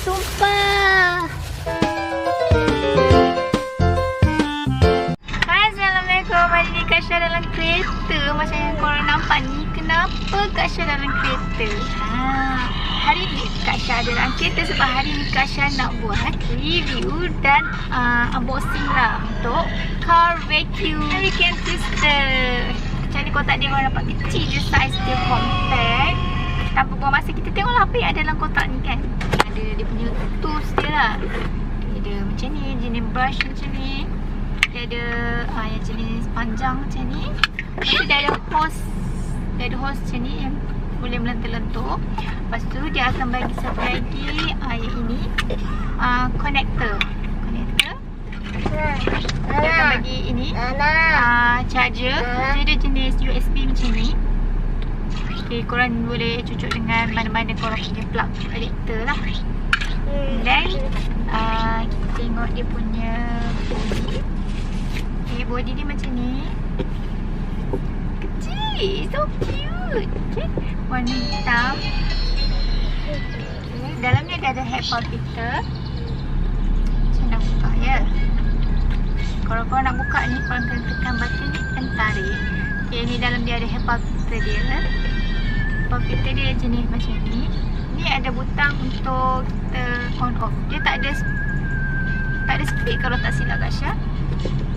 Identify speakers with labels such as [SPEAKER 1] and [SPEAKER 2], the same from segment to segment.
[SPEAKER 1] tumpah. Hai, Assalamualaikum. Hari ni Kak Syah dalam kereta. Macam yang korang nampak ni. Kenapa Kak Syah dalam kereta? Hari ni Kak Syah dalam kereta sebab hari ni Kak Syah nak buat review dan unboxing lah untuk car vacuum twister. Macam ni kotak dia korang nampak kecil je, saiz dia compact. Tanpa buang masa, kita tengoklah apa yang ada dalam kotak ni kan. Ada dia punya tools dia lah. Dia ada macam ni, jenis brush macam ni. Dia ada yang jenis panjang macam ni. Lepas tu dia ada hose. Dia ada hose macam ni yang boleh melentur-lentur. Lepas tu dia akan bagi satu lagi yang ini connector. Dia akan bagi ini charger. Dia ada jenis USB macam ni. Okay, korang boleh cucuk dengan mana-mana korang punya plug adapter lah. Dan kita tengok dia punya body. Okay, body dia macam ni. Kecil, so cute. Okay, warna hitam. Okay, dalamnya dia ada HEPA filter. Macam nak buka ya. Kalau korang nak buka ni, korang kena tekan button ni dan tarik. Okay, ni dalam dia ada HEPA filter dia. HEPA filter dia jenis macam ni. Ni ada butang untuk kita on off. Dia tak ada speed kalau tak silap Kak Syah.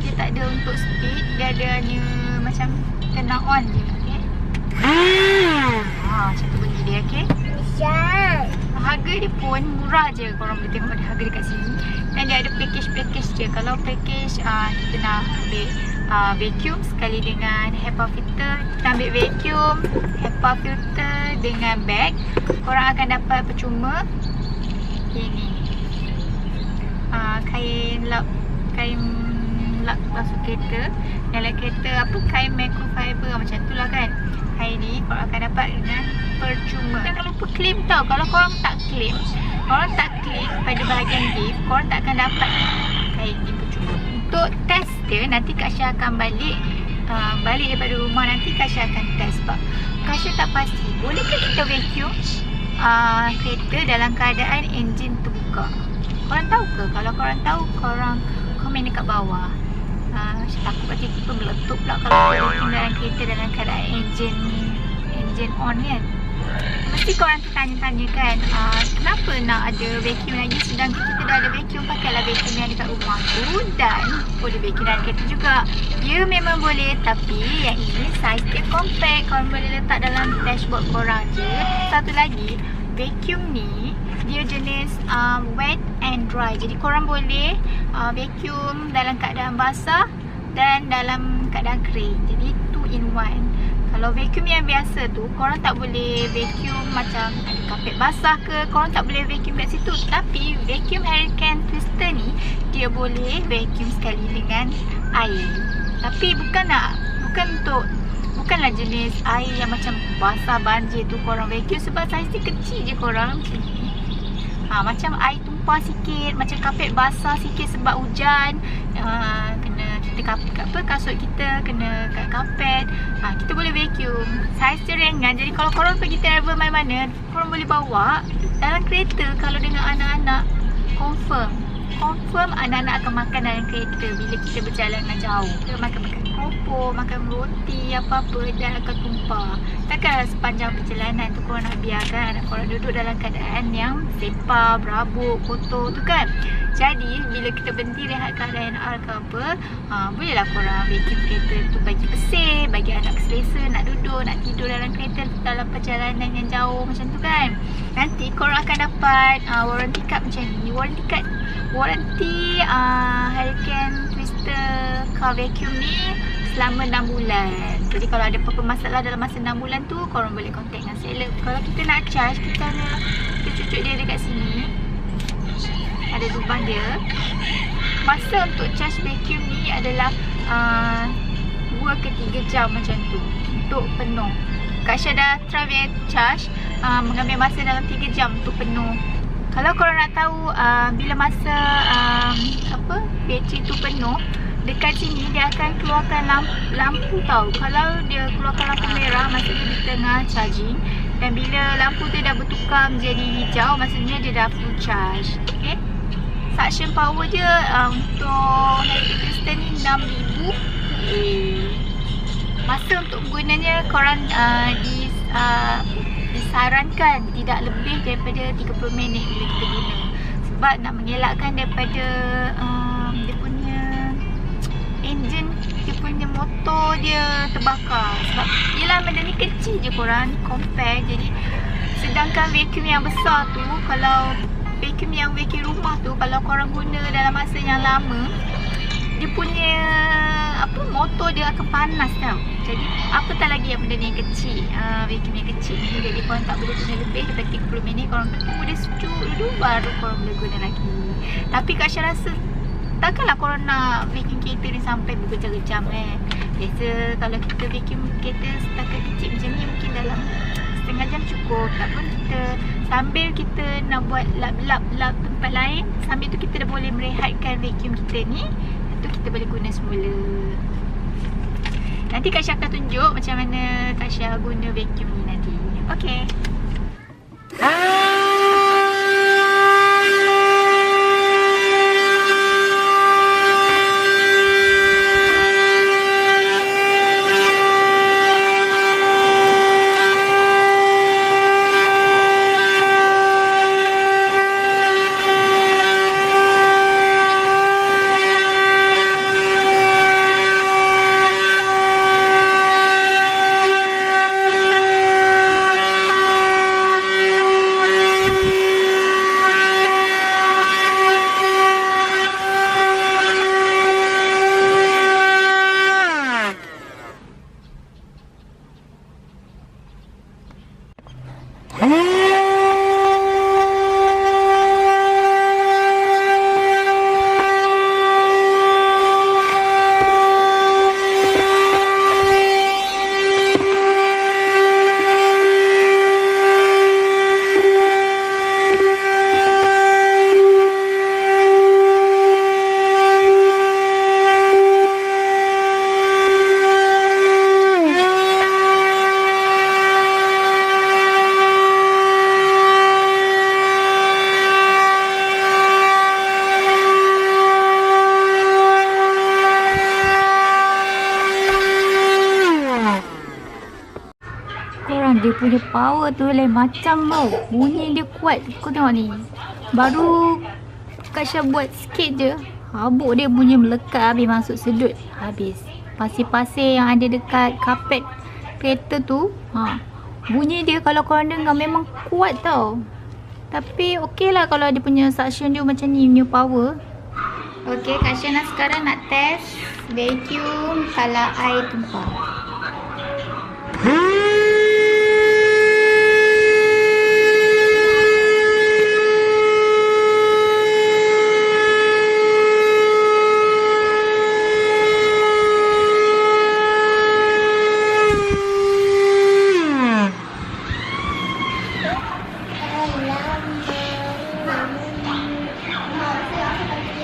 [SPEAKER 1] Dia tak ada untuk speed. Dia ada hanya macam kena on je. Okay. Macam tu bunyi dia. Okay. Harga dia pun murah je. Korang boleh tengok ada harga dekat sini. Dan dia ada package je. Kalau package kita nak ambil vacuum sekali dengan HEPA filter. Kita ambil vacuum, HEPA filter dengan bag. Korang akan dapat percuma ini kain lap basuh kereta. Dalam kereta kain microfiber macam tu lah kan. Kain ni korang akan dapat dengan percuma. Jangan lupa claim tau. Kalau korang tak claim pada bahagian gift, korang tak akan dapat kain ni percuma. Untuk test dia, nanti Kak Syah akan balik daripada rumah. Nanti Kak Syah akan test sebab Kak Syah tak pasti bolehkah kita vacuum kereta dalam keadaan enjin terbuka. Korang tahu ke? Kalau korang tahu, korang komen dekat bawah. Saya takut nanti kita meletup pula kalau kita vacuum dalam kereta dalam keadaan enjin on kan. Mesti korang tanya-tanya kan, kenapa nak ada vacuum lagi sedangkan kita dah ada vacuum. Pakailah vacuum yang dekat rumah tu dan boleh vacuum dalam kereta juga. Dia memang boleh, tapi yang ini saiz dia compact. Korang boleh letak dalam dashboard korang je. Satu lagi, vacuum ni dia jenis wet and dry. Jadi korang boleh vacuum dalam keadaan basah dan dalam keadaan kering. Jadi 2 in 1. Kalau vacuum yang biasa tu, korang tak boleh vacuum macam ada kapet basah ke, korang tak boleh vacuum kat situ. Tapi vacuum Hurricane Twister ni, dia boleh vacuum sekali dengan air. Tapi bukanlah jenis air yang macam basah banjir tu korang vacuum. Sebab saiz dia kecil je korang macam ni. Macam air tumpah sikit, macam kapet basah sikit sebab hujan, kena kita kasut kita kena kat kapet. Kita boleh vacuum. Saiz dia ringan. Jadi kalau korang pergi travel mana-mana, korang boleh bawa dalam kereta. Kalau dengan anak-anak, confirm anak-anak akan makan dalam kereta bila kita berjalan jauh. Kita makan keropok, makan roti, apa-apa dan akan tumpah. Takkan sepanjang perjalanan tu korang nak biarkan anak korang duduk dalam keadaan yang sepah, berabuk, kotor tu kan. Jadi bila kita berhenti rehat keadaan ke apa, bolehlah korang vacuum kereta tu, bagi bersih, bagi anak selesa nak duduk, nak tidur dalam kereta dalam perjalanan yang jauh macam tu kan. Nanti korang akan dapat warranty card macam ni. Warranty Hurricane Twister car vacuum ni selama 6 bulan. Jadi kalau ada apa-apa masalah dalam masa 6 bulan tu, korang boleh contact dengan seller. Kalau kita nak charge, kita cucuk dia dekat sini. Ada lubang dia. Masa untuk charge vacuum ni adalah 2 ke 3 jam macam tu untuk penuh. Kak Syah dah try charge, mengambil masa dalam 3 jam untuk penuh. Kalau korang nak tahu bila masa bateri tu penuh, dekat sini dia akan keluarkan lampu tau. Kalau dia keluarkan lampu merah masa dia di tengah charging, Dan bila lampu tu dah bertukar menjadi hijau, maksudnya dia dah full charge. Okay. Suction power dia untuk Heritage Crystal ni 6000. Masa untuk gunanya korang disarankan tidak lebih daripada 30 minit bila kita guna. Sebab nak mengelakkan daripada dia punya enjin, dia punya motor dia terbakar. Sebab yelah benda ni kecil je korang compare. Jadi sedangkan vacuum yang besar tu, kalau vacuum rumah tu, kalau korang guna dalam masa yang lama, dia punya motor dia akan panas tau. Jadi apatah lagi yang benda ni yang kecil, vacuum yang kecil ni. Jadi korang tak boleh guna lebih daripada 30 minit. Korang tunggu dia sejuk dulu baru korang boleh guna lagi. Tapi Kak Syah rasa takkanlah korang nak vacuum kereta ni sampai berjam-jam Biasa kalau kita vacuum kereta setakat kecil macam ni mungkin dalam setengah jam cukup. Tak pun kita sambil kita nak buat lap tempat lain, sambil tu kita dah boleh merehatkan vacuum kita ni. Tu kita boleh guna semula. Nanti Kak Syah akan tunjuk macam mana Kak Syah guna vacuum ni nanti. Okay. Dia punya power tu lain macam tau. Bunyi dia kuat. Kau tengok ni. Baru Kak Syah buat sikit je, habuk dia bunyi melekat. Habis masuk sedut. Habis. Pasir-pasir yang ada dekat kapet kereta tu, bunyi dia kalau korang dengar memang kuat tau. Tapi okey lah kalau dia punya suction dia macam ni punya power. Okey, Kak Syah sekarang nak test vacuum kalau air tumpah.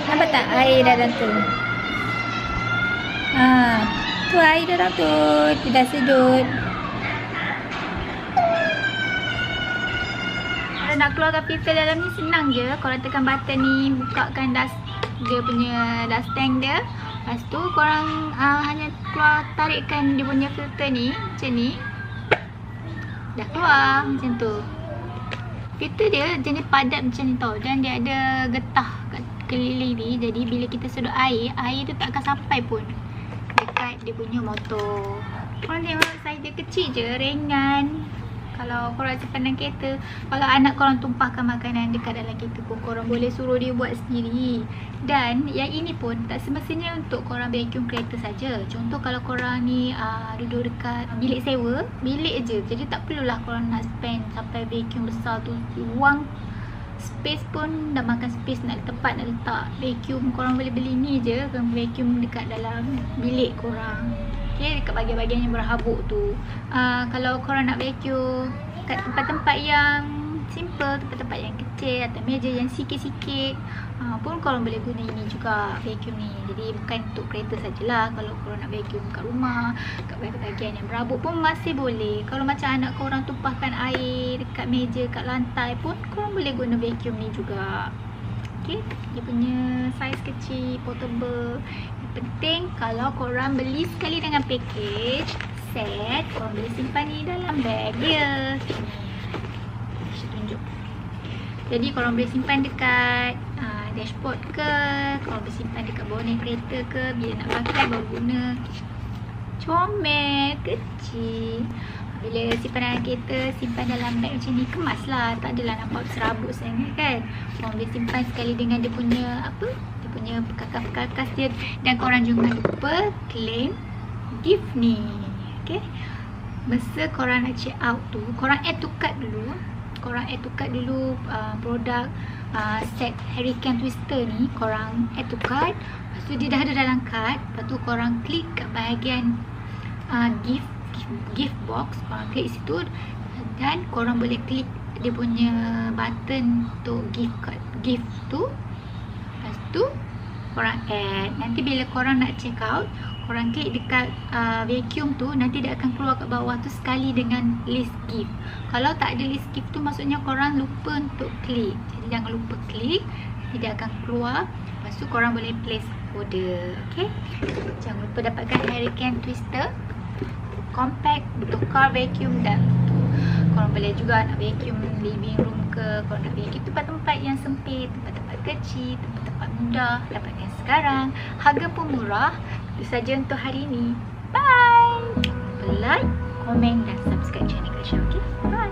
[SPEAKER 1] Nampak tak air dalam tu? Tu air dalam tu. Dia dah sedut. Kalau nak keluarkan filter dalam ni senang je. Korang tekan button ni, bukakan dia punya dust tank dia. Lepas tu korang hanya tarikkan dia punya filter ni macam ni. Dah keluar macam tu. Filter dia jenis padat macam ni tau. Dan dia ada getah kat keliling ni. Jadi bila kita sedut air tu tak akan sampai pun dekat dia punya motor. Korang tengok saiz dia kecil je, ringan. Kalau korang simpan kereta, kalau anak korang tumpahkan makanan dekat dalam kereta pun korang boleh suruh dia buat sendiri. Dan yang ini pun tak semestinya untuk korang vacuum kereta saja. Contoh kalau korang ni duduk dekat bilik sewa, bilik je. Jadi tak perlulah korang nak spend sampai vacuum besar tu. Ruang space pun dah makan space nak tempat nak letak vacuum. Korang boleh beli ni je, korang vacuum dekat dalam bilik korang. Okay, dekat bahagian-bahagian yang berhabuk tu. Kalau korang nak vacuum kat tempat-tempat yang simple, tempat-tempat yang kecil atau meja yang sikit-sikit pun korang boleh guna ini juga, vacuum ni. Jadi bukan untuk kereta sajalah. Kalau korang nak vacuum kat rumah, kat bahagian yang berabuk pun masih boleh. Kalau macam anak korang tumpahkan air dekat meja, kat lantai pun korang boleh guna vacuum ni juga. Okay, dia punya saiz kecil, portable. Yang penting kalau korang beli sekali dengan package set, korang boleh simpan ni dalam bag dia. Saya tunjuk. Jadi korang boleh simpan dekat dashboard ke, korang boleh simpan dekat bonet kereta ke, bila nak pakai baru guna. Comel, kecil. Bila simpan dalam kereta, simpan dalam beg macam ni, kemas lah. Tak adalah nampak serabut sangat kan. Korang boleh simpan sekali dengan dia punya apa, dia punya perkakas-perkakas dia. Dan korang jangan lupa claim gift ni. Okay, masa korang nak check out tu, korang add to cart dulu. Korang add to cart dulu produk set Hurricane Twister ni. Korang add to cart. Lepas tu dia dah ada dalam cart. Lepas tu korang klik kat bahagian gift box. Korang klik situ. Dan korang boleh klik dia punya button untuk gift tu. Lepas tu korang add. Nanti bila korang nak check out, korang klik dekat vacuum tu, nanti dia akan keluar kat bawah tu sekali dengan list gift. Kalau tak ada list gift tu, maksudnya korang lupa untuk klik. Jadi jangan lupa klik, nanti dia akan keluar. Lepas tu korang boleh place order. Okay, jangan lupa dapatkan Hurricane Twister compact untuk car vacuum. Dan korang boleh juga nak vacuum living room ke, korang nak vacuum tempat-tempat yang sempit, tempat-tempat kecil, tempat-tempat mudah, dapatkan sekarang. Harga pun murah. Itu saja untuk hari ini. Bye. Like, komen dan subscribe channel Krisha. Okay, bye.